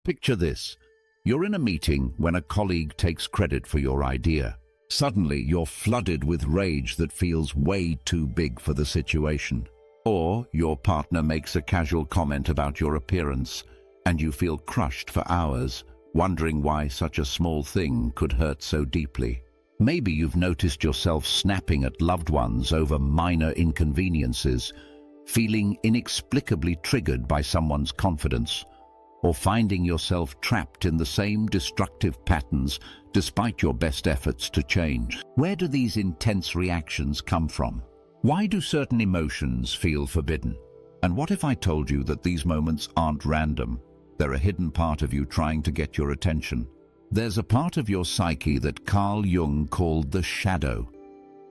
Picture this. You're in a meeting when a colleague takes credit for your idea. Suddenly, you're flooded with rage that feels way too big for the situation. Or your partner makes a casual comment about your appearance, and you feel crushed for hours, wondering why such a small thing could hurt so deeply. Maybe you've noticed yourself snapping at loved ones over minor inconveniences, feeling inexplicably triggered by someone's confidence, or finding yourself trapped in the same destructive patterns despite your best efforts to change. Where do these intense reactions come from? Why do certain emotions feel forbidden? And what if I told you that these moments aren't random? They're a hidden part of you trying to get your attention. There's a part of your psyche that Carl Jung called the shadow.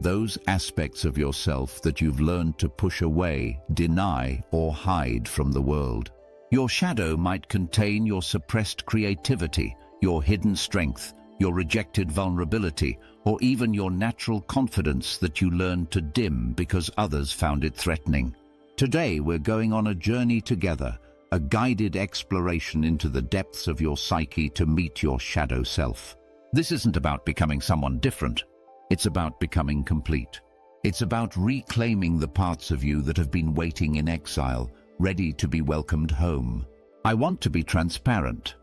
Those aspects of yourself that you've learned to push away, deny, or hide from the world. Your shadow might contain your suppressed creativity, your hidden strength, your rejected vulnerability, or even your natural confidence that you learned to dim because others found it threatening. Today, we're going on a journey together, a guided exploration into the depths of your psyche to meet your shadow self. This isn't about becoming someone different. It's about becoming complete. It's about reclaiming the parts of you that have been waiting in exile, ready to be welcomed home. I want to be transparent.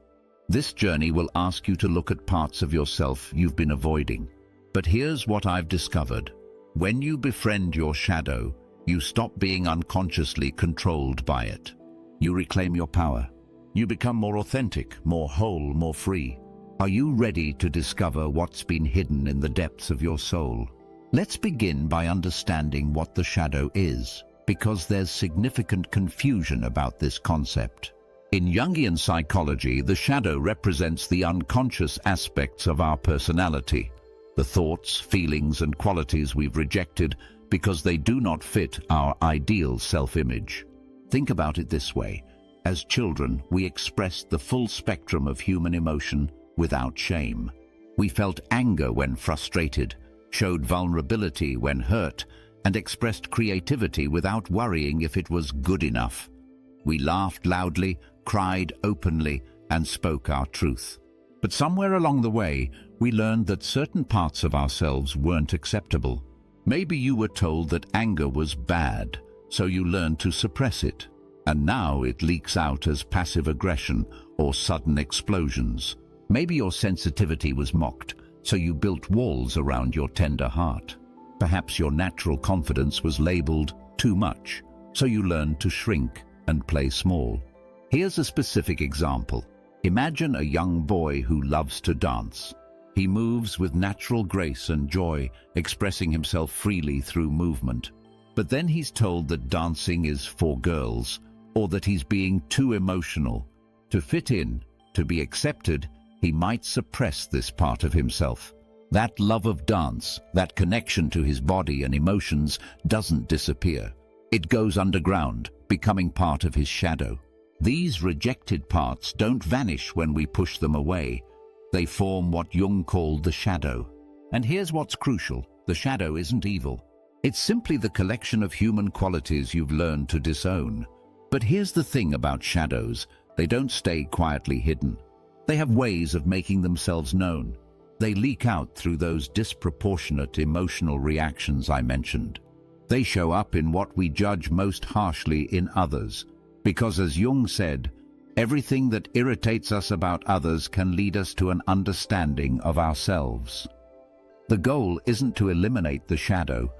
This journey will ask you to look at parts of yourself you've been avoiding. But here's what I've discovered. When you befriend your shadow, you stop being unconsciously controlled by it. You reclaim your power. You become more authentic, more whole, more free. Are you ready to discover what's been hidden in the depths of your soul? Let's begin by understanding what the shadow is, because there's significant confusion about this concept. In Jungian psychology, the shadow represents the unconscious aspects of our personality, the thoughts, feelings, and qualities we've rejected because they do not fit our ideal self-image. Think about it this way. As children, we expressed the full spectrum of human emotion without shame. We felt anger when frustrated, showed vulnerability when hurt, and expressed creativity without worrying if it was good enough. We laughed loudly, cried openly, and spoke our truth. But somewhere along the way, we learned that certain parts of ourselves weren't acceptable. Maybe you were told that anger was bad, so you learned to suppress it. And now it leaks out as passive aggression or sudden explosions. Maybe your sensitivity was mocked, so you built walls around your tender heart. Perhaps your natural confidence was labeled too much, so you learned to shrink and play small. Here's a specific example. Imagine a young boy who loves to dance. He moves with natural grace and joy, expressing himself freely through movement. But then he's told that dancing is for girls, or that he's being too emotional. To fit in, to be accepted, he might suppress this part of himself. That love of dance, that connection to his body and emotions doesn't disappear. It goes underground, becoming part of his shadow. These rejected parts don't vanish when we push them away. They form what Jung called the shadow. And here's what's crucial. The shadow isn't evil. It's simply the collection of human qualities you've learned to disown. But here's the thing about shadows. They don't stay quietly hidden. They have ways of making themselves known. They leak out through those disproportionate emotional reactions I mentioned. They show up in what we judge most harshly in others. Because as Jung said, everything that irritates us about others can lead us to an understanding of ourselves. The goal isn't to eliminate the shadow.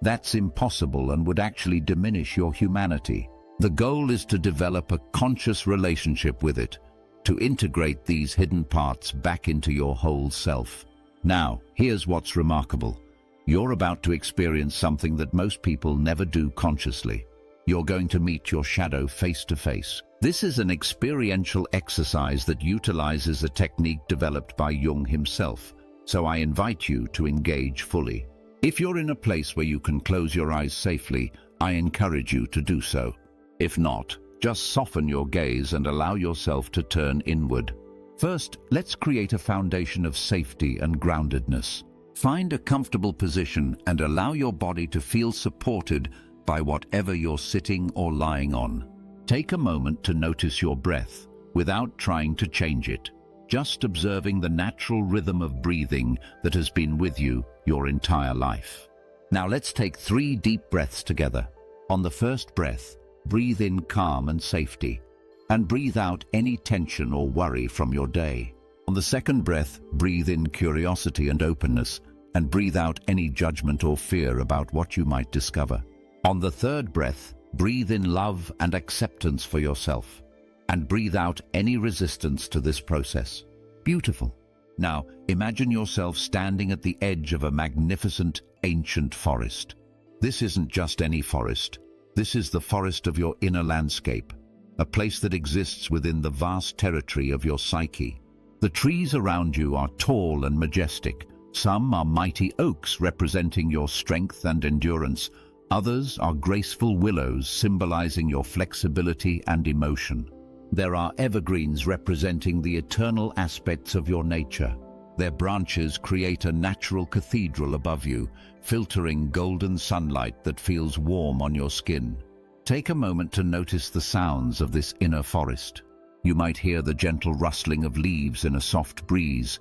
That's impossible and would actually diminish your humanity. The goal is to develop a conscious relationship with it, to integrate these hidden parts back into your whole self. Now, here's what's remarkable. You're about to experience something that most people never do consciously. You're going to meet your shadow face to face. This is an experiential exercise that utilizes a technique developed by Jung himself, so I invite you to engage fully. If you're in a place where you can close your eyes safely, I encourage you to do so. If not, just soften your gaze and allow yourself to turn inward. First, let's create a foundation of safety and groundedness. Find a comfortable position and allow your body to feel supported by whatever you're sitting or lying on. Take a moment to notice your breath, without trying to change it, just observing the natural rhythm of breathing that has been with you your entire life. Now let's take 3 deep breaths together. On the first breath, breathe in calm and safety, and breathe out any tension or worry from your day. On the second breath, breathe in curiosity and openness, and breathe out any judgment or fear about what you might discover. On the third breath, breathe in love and acceptance for yourself, and breathe out any resistance to this process. Beautiful. Now, imagine yourself standing at the edge of a magnificent, ancient forest. This isn't just any forest. This is the forest of your inner landscape, a place that exists within the vast territory of your psyche. The trees around you are tall and majestic. Some are mighty oaks representing your strength and endurance. Others are graceful willows symbolizing your flexibility and emotion. There are evergreens representing the eternal aspects of your nature. Their branches create a natural cathedral above you, filtering golden sunlight that feels warm on your skin. Take a moment to notice the sounds of this inner forest. You might hear the gentle rustling of leaves in a soft breeze,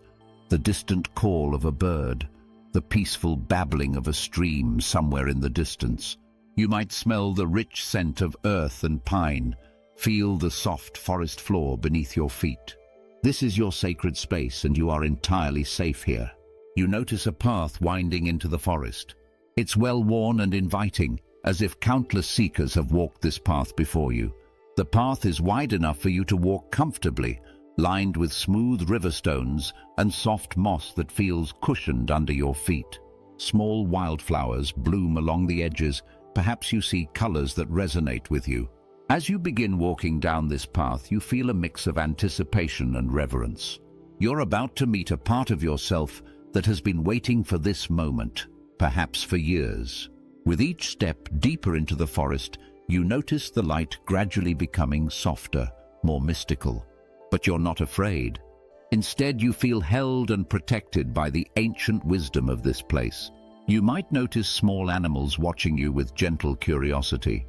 the distant call of a bird, the peaceful babbling of a stream somewhere in the distance. You might smell the rich scent of earth and pine, feel the soft forest floor beneath your feet. This is your sacred space, and you are entirely safe here. You notice a path winding into the forest. It's well-worn and inviting, as if countless seekers have walked this path before you. The path is wide enough for you to walk comfortably, lined with smooth river stones and soft moss that feels cushioned under your feet. Small wildflowers bloom along the edges. Perhaps you see colors that resonate with you. As you begin walking down this path, you feel a mix of anticipation and reverence. You're about to meet a part of yourself that has been waiting for this moment, perhaps for years. With each step deeper into the forest, you notice the light gradually becoming softer, more mystical. But you're not afraid. Instead, you feel held and protected by the ancient wisdom of this place. You might notice small animals watching you with gentle curiosity.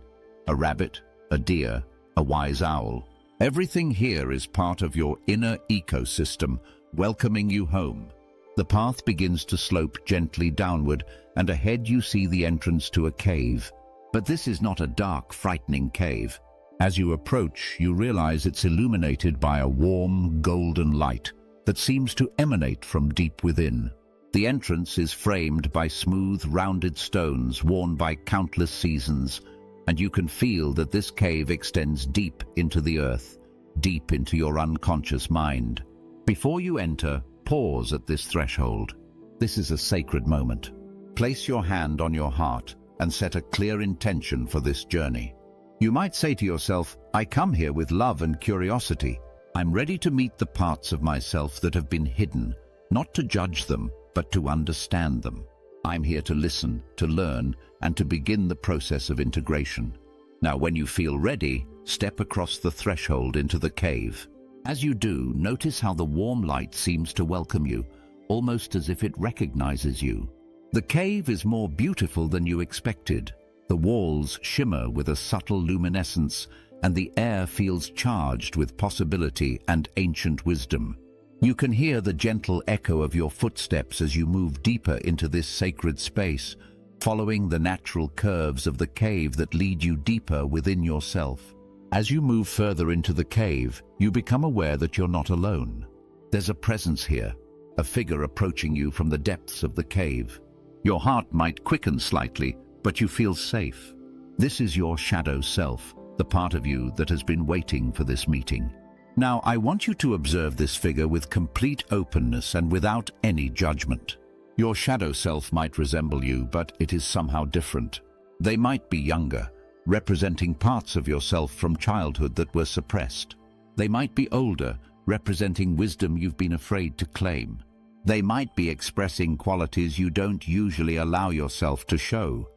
A rabbit, a deer, a wise owl. Everything here is part of your inner ecosystem, welcoming you home. The path begins to slope gently downward, and ahead you see the entrance to a cave. But this is not a dark, frightening cave. As you approach, you realize it's illuminated by a warm, golden light that seems to emanate from deep within. The entrance is framed by smooth, rounded stones worn by countless seasons, and you can feel that this cave extends deep into the earth, deep into your unconscious mind. Before you enter, pause at this threshold. This is a sacred moment. Place your hand on your heart and set a clear intention for this journey. You might say to yourself, I come here with love and curiosity. I'm ready to meet the parts of myself that have been hidden, not to judge them, but to understand them. I'm here to listen, to learn, and to begin the process of integration. Now, when you feel ready, step across the threshold into the cave. As you do, notice how the warm light seems to welcome you, almost as if it recognizes you. The cave is more beautiful than you expected. The walls shimmer with a subtle luminescence, and the air feels charged with possibility and ancient wisdom. You can hear the gentle echo of your footsteps as you move deeper into this sacred space, following the natural curves of the cave that lead you deeper within yourself. As you move further into the cave, you become aware that you're not alone. There's a presence here, a figure approaching you from the depths of the cave. Your heart might quicken slightly, but you feel safe. This is your shadow self, the part of you that has been waiting for this meeting. Now, I want you to observe this figure with complete openness and without any judgment. Your shadow self might resemble you, but it is somehow different. They might be younger, representing parts of yourself from childhood that were suppressed. They might be older, representing wisdom you've been afraid to claim. They might be expressing qualities you don't usually allow yourself to show.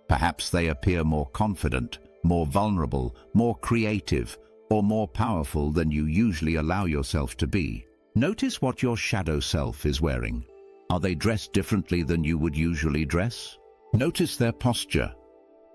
Perhaps they appear more confident, more vulnerable, more creative, or more powerful than you usually allow yourself to be. Notice what your shadow self is wearing. Are they dressed differently than you would usually dress? Notice their posture.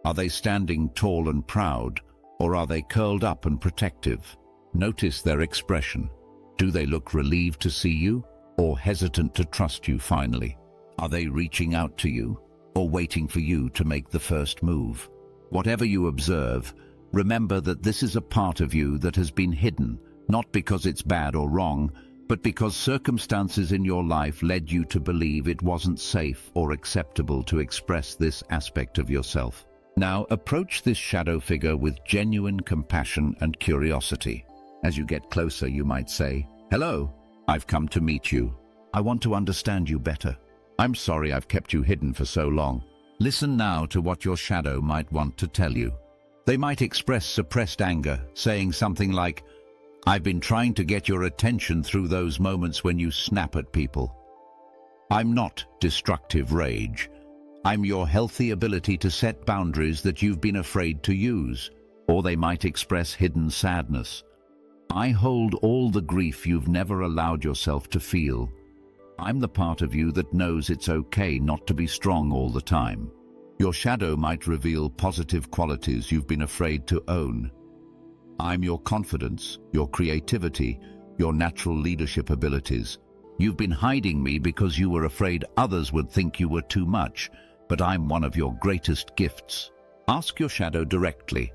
Are they standing tall and proud, or are they curled up and protective? Notice their expression. Do they look relieved to see you, or hesitant to trust you finally? Are they reaching out to you, or waiting for you to make the first move? Whatever you observe, remember that this is a part of you that has been hidden, not because it's bad or wrong, but because circumstances in your life led you to believe it wasn't safe or acceptable to express this aspect of yourself. Now, approach this shadow figure with genuine compassion and curiosity. As you get closer, you might say, "Hello, I've come to meet you. I want to understand you better. I'm sorry I've kept you hidden for so long." Listen now to what your shadow might want to tell you. They might express suppressed anger, saying something like, "I've been trying to get your attention through those moments when you snap at people. I'm not destructive rage. I'm your healthy ability to set boundaries that you've been afraid to use." Or they might express hidden sadness. "I hold all the grief you've never allowed yourself to feel. I'm the part of you that knows it's okay not to be strong all the time." Your shadow might reveal positive qualities you've been afraid to own. "I'm your confidence, your creativity, your natural leadership abilities. You've been hiding me because you were afraid others would think you were too much, but I'm one of your greatest gifts." Ask your shadow directly,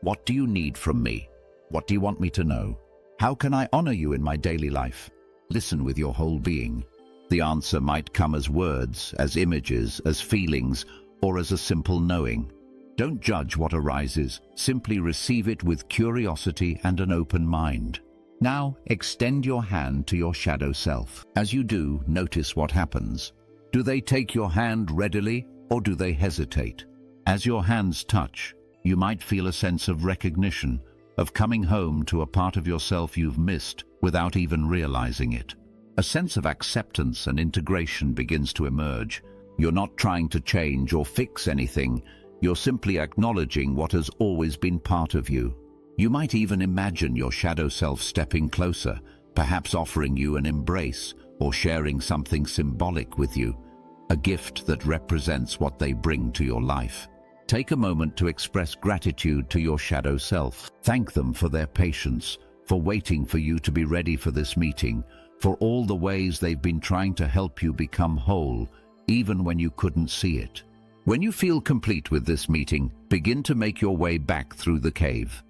"What do you need from me? What do you want me to know? How can I honor you in my daily life?" Listen with your whole being. The answer might come as words, as images, as feelings, or as a simple knowing. Don't judge what arises, simply receive it with curiosity and an open mind. Now, extend your hand to your shadow self. As you do, notice what happens. Do they take your hand readily, or do they hesitate? As your hands touch, you might feel a sense of recognition, of coming home to a part of yourself you've missed without even realizing it. A sense of acceptance and integration begins to emerge. You're not trying to change or fix anything. You're simply acknowledging what has always been part of you. You might even imagine your shadow self stepping closer, perhaps offering you an embrace or sharing something symbolic with you, a gift that represents what they bring to your life. Take a moment to express gratitude to your shadow self. Thank them for their patience, for waiting for you to be ready for this meeting, for all the ways they've been trying to help you become whole, even when you couldn't see it. When you feel complete with this meeting, begin to make your way back through the cave.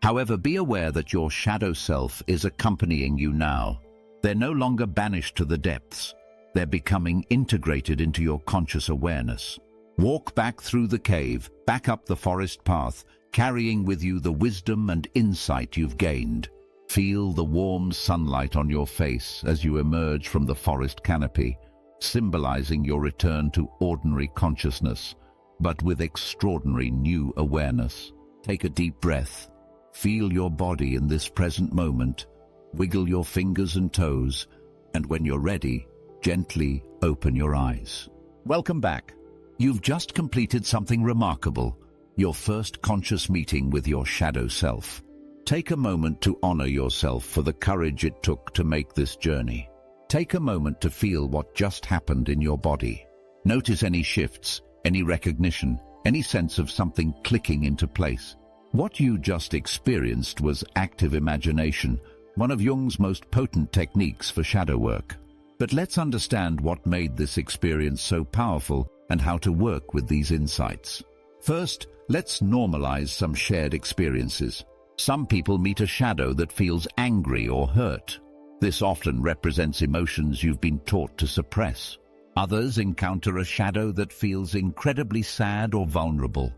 However, be aware that your shadow self is accompanying you now. They're no longer banished to the depths. They're becoming integrated into your conscious awareness. Walk back through the cave, back up the forest path, carrying with you the wisdom and insight you've gained. Feel the warm sunlight on your face as you emerge from the forest canopy, symbolizing your return to ordinary consciousness, but with extraordinary new awareness. Take a deep breath. Feel your body in this present moment. Wiggle your fingers and toes, and when you're ready, gently open your eyes. Welcome back. You've just completed something remarkable, your first conscious meeting with your shadow self. Take a moment to honor yourself for the courage it took to make this journey. Take a moment to feel what just happened in your body. Notice any shifts, any recognition, any sense of something clicking into place. What you just experienced was active imagination, one of Jung's most potent techniques for shadow work. But let's understand what made this experience so powerful and how to work with these insights. First, let's normalize some shared experiences. Some people meet a shadow that feels angry or hurt. This often represents emotions you've been taught to suppress. Others encounter a shadow that feels incredibly sad or vulnerable.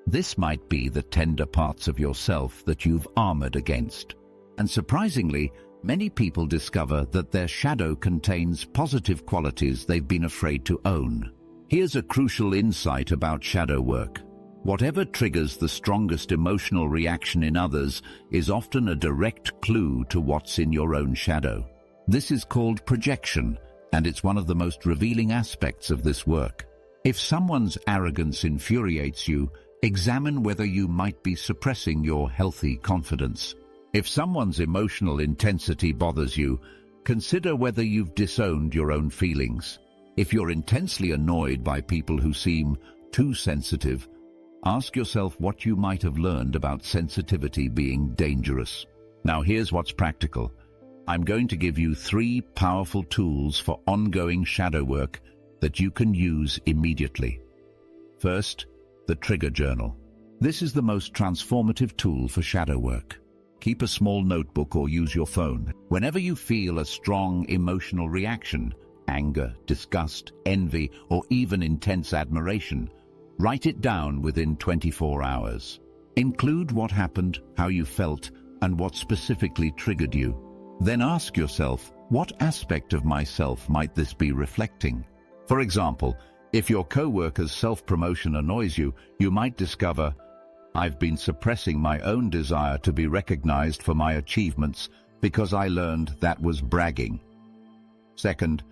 This might be the tender parts of yourself that you've armored against. And surprisingly, many people discover that their shadow contains positive qualities they've been afraid to own. Here's a crucial insight about shadow work. Whatever triggers the strongest emotional reaction in others is often a direct clue to what's in your own shadow. This is called projection, and it's one of the most revealing aspects of this work. If someone's arrogance infuriates you, examine whether you might be suppressing your healthy confidence. If someone's emotional intensity bothers you, consider whether you've disowned your own feelings. If you're intensely annoyed by people who seem too sensitive, ask yourself what you might have learned about sensitivity being dangerous. Now here's what's practical. I'm going to give you 3 powerful tools for ongoing shadow work that you can use immediately. First, the trigger journal. This is the most transformative tool for shadow work. Keep a small notebook or use your phone. Whenever you feel a strong emotional reaction, anger, disgust, envy, or even intense admiration, write it down within 24 hours. Include what happened, how you felt, and what specifically triggered you. Then ask yourself, what aspect of myself might this be reflecting? For example, if your co-worker's self-promotion annoys you, you might discover, I've been suppressing my own desire to be recognized for my achievements because I learned that was bragging. Second,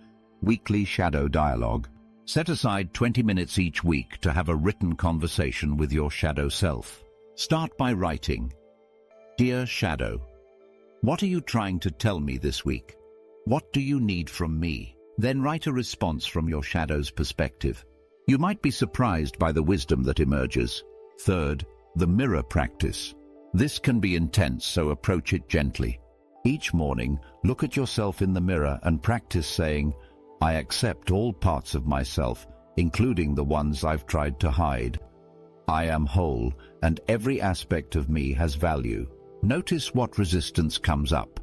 weekly shadow dialogue. Set aside 20 minutes each week to have a written conversation with your shadow self. Start by writing, Dear Shadow, what are you trying to tell me this week? What do you need from me? Then write a response from your shadow's perspective. You might be surprised by the wisdom that emerges. Third, the mirror practice. This can be intense, so approach it gently. Each morning, look at yourself in the mirror and practice saying, I accept all parts of myself, including the ones I've tried to hide. I am whole, and every aspect of me has value. Notice what resistance comes up.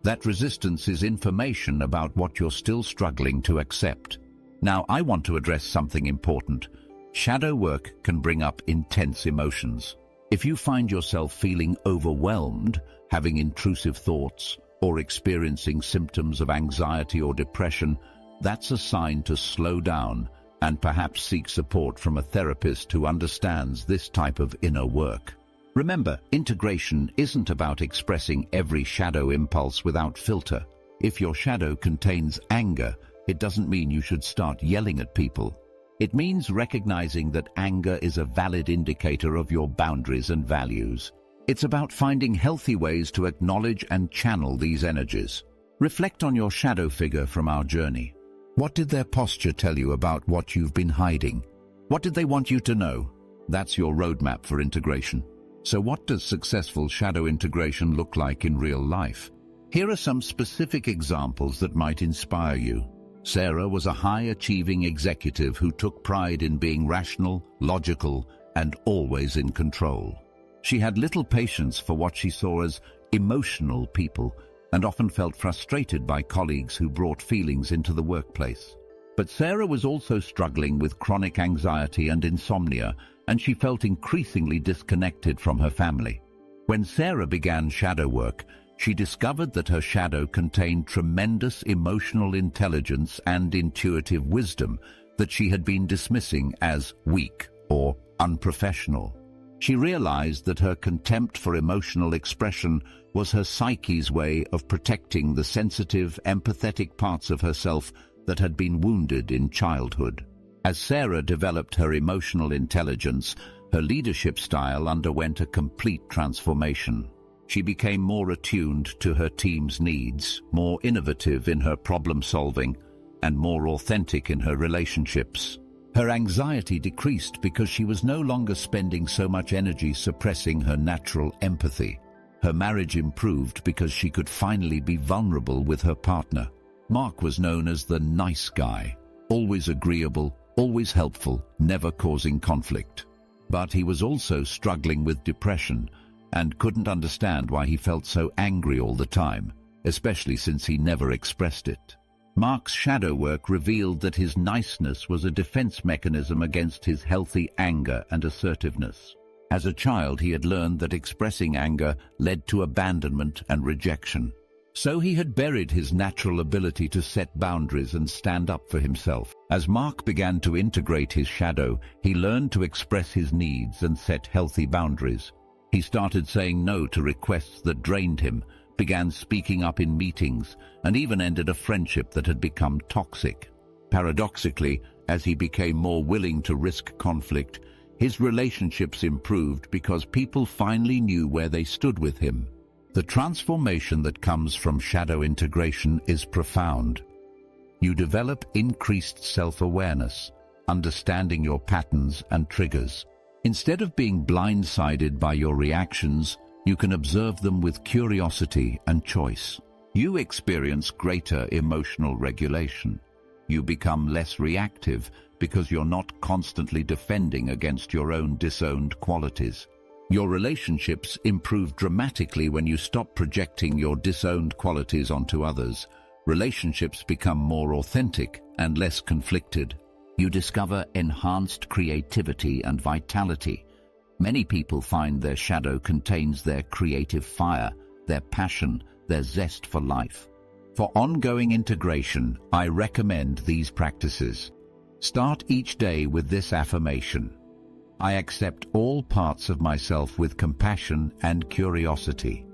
That resistance is information about what you're still struggling to accept. Now, I want to address something important. Shadow work can bring up intense emotions. If you find yourself feeling overwhelmed, having intrusive thoughts, or experiencing symptoms of anxiety or depression, that's a sign to slow down and perhaps seek support from a therapist who understands this type of inner work. Remember, integration isn't about expressing every shadow impulse without filter. If your shadow contains anger, it doesn't mean you should start yelling at people. It means recognizing that anger is a valid indicator of your boundaries and values. It's about finding healthy ways to acknowledge and channel these energies. Reflect on your shadow figure from our journey. What did their posture tell you about what you've been hiding? What did they want you to know? That's your roadmap for integration. So what does successful shadow integration look like in real life? Here are some specific examples that might inspire you. Sarah was a high-achieving executive who took pride in being rational, logical, and always in control. She had little patience for what she saw as emotional people and often felt frustrated by colleagues who brought feelings into the workplace. But Sarah was also struggling with chronic anxiety and insomnia, and she felt increasingly disconnected from her family. When Sarah began shadow work, she discovered that her shadow contained tremendous emotional intelligence and intuitive wisdom that she had been dismissing as weak or unprofessional. She realized that her contempt for emotional expression was her psyche's way of protecting the sensitive, empathetic parts of herself that had been wounded in childhood. As Sarah developed her emotional intelligence, her leadership style underwent a complete transformation. She became more attuned to her team's needs, more innovative in her problem-solving, and more authentic in her relationships. Her anxiety decreased because she was no longer spending so much energy suppressing her natural empathy. Her marriage improved because she could finally be vulnerable with her partner. Mark was known as the nice guy, always agreeable, always helpful, never causing conflict. But he was also struggling with depression and couldn't understand why he felt so angry all the time, especially since he never expressed it. Mark's shadow work revealed that his niceness was a defense mechanism against his healthy anger and assertiveness. As a child, he had learned that expressing anger led to abandonment and rejection. So he had buried his natural ability to set boundaries and stand up for himself. As Mark began to integrate his shadow, he learned to express his needs and set healthy boundaries. He started saying no to requests that drained him, began speaking up in meetings, and even ended a friendship that had become toxic. Paradoxically, as he became more willing to risk conflict, his relationships improved because people finally knew where they stood with him. The transformation that comes from shadow integration is profound. You develop increased self-awareness, understanding your patterns and triggers. Instead of being blindsided by your reactions, You can observe them with curiosity and choice. You experience greater emotional regulation. You become less reactive because you're not constantly defending against your own disowned qualities. Your relationships improve dramatically when you stop projecting your disowned qualities onto others. Relationships become more authentic and less conflicted. You discover enhanced creativity and vitality. Many people find their shadow contains their creative fire, their passion, their zest for life. For ongoing integration, I recommend these practices. Start each day with this affirmation: I accept all parts of myself with compassion and curiosity.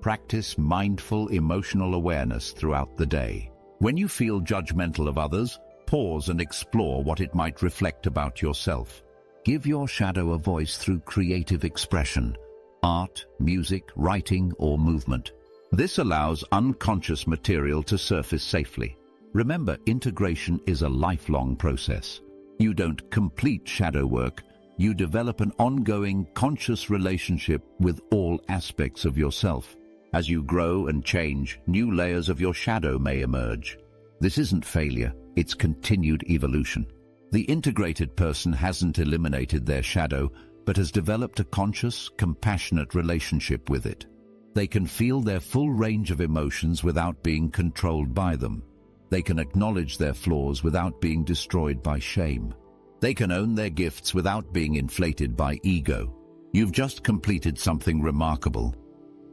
Practice mindful emotional awareness throughout the day. When you feel judgmental of others, pause and explore what it might reflect about yourself. Give your shadow a voice through creative expression, art, music, writing, or movement. This allows unconscious material to surface safely. Remember, integration is a lifelong process. You don't complete shadow work, you develop an ongoing, conscious relationship with all aspects of yourself. As you grow and change, new layers of your shadow may emerge. This isn't failure, it's continued evolution. The integrated person hasn't eliminated their shadow, but has developed a conscious, compassionate relationship with it. They can feel their full range of emotions without being controlled by them. They can acknowledge their flaws without being destroyed by shame. They can own their gifts without being inflated by ego. You've just completed something remarkable.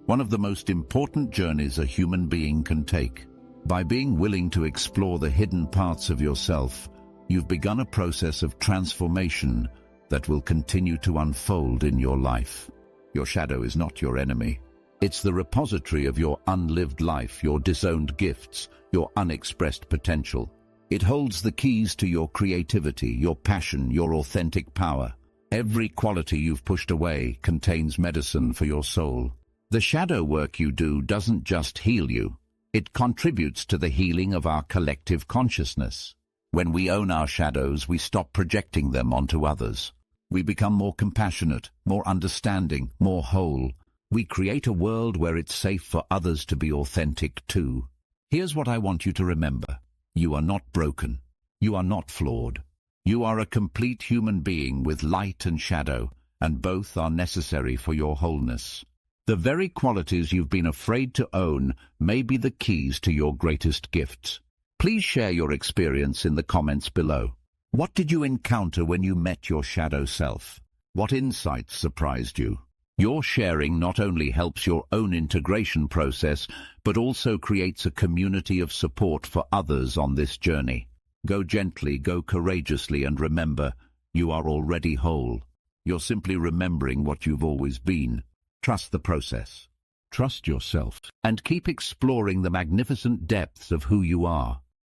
One of the most important journeys a human being can take. By being willing to explore the hidden parts of yourself, you've begun a process of transformation that will continue to unfold in your life. Your shadow is not your enemy. It's the repository of your unlived life, your disowned gifts, your unexpressed potential. It holds the keys to your creativity, your passion, your authentic power. Every quality you've pushed away contains medicine for your soul. The shadow work you do doesn't just heal you. It contributes to the healing of our collective consciousness. When we own our shadows, we stop projecting them onto others. We become more compassionate, more understanding, more whole. We create a world where it's safe for others to be authentic too. Here's what I want you to remember. You are not broken. You are not flawed. You are a complete human being with light and shadow, and both are necessary for your wholeness. The very qualities you've been afraid to own may be the keys to your greatest gifts. Please share your experience in the comments below. What did you encounter when you met your shadow self? What insights surprised you? Your sharing not only helps your own integration process, but also creates a community of support for others on this journey. Go gently, go courageously, and remember, you are already whole. You're simply remembering what you've always been. Trust the process. Trust yourself, and keep exploring the magnificent depths of who you are.